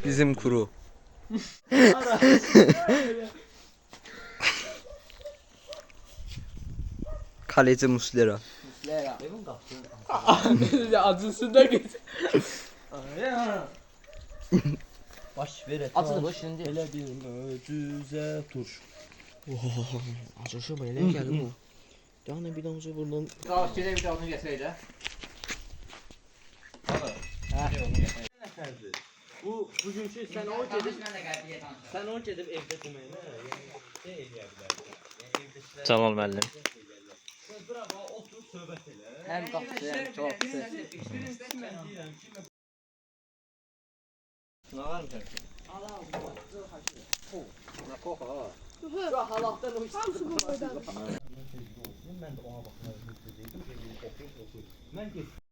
Bizim kuru. Kaleci Muslera. Acısı da git. Baş ver et. Açılır o şimdi. Elə bir möcüzə tur. Acışı böyle geldi bu. Yani bir damcı buradan. Kalk gele bir de onu getir de. Bu bugünkü sen o gedib Ben de geldi tanıştım. sen o gedib evdə deməyinə, yəni şey eləyə bilərsən. Yəni evdə işlər. Tamam müəllim. Bura bax otur söhbət elə. Hem kaptı hem çok. Deyirəm ki, nə var mı? Mən də ona baxmalı dedim ki, oxuyub. Mən getdim.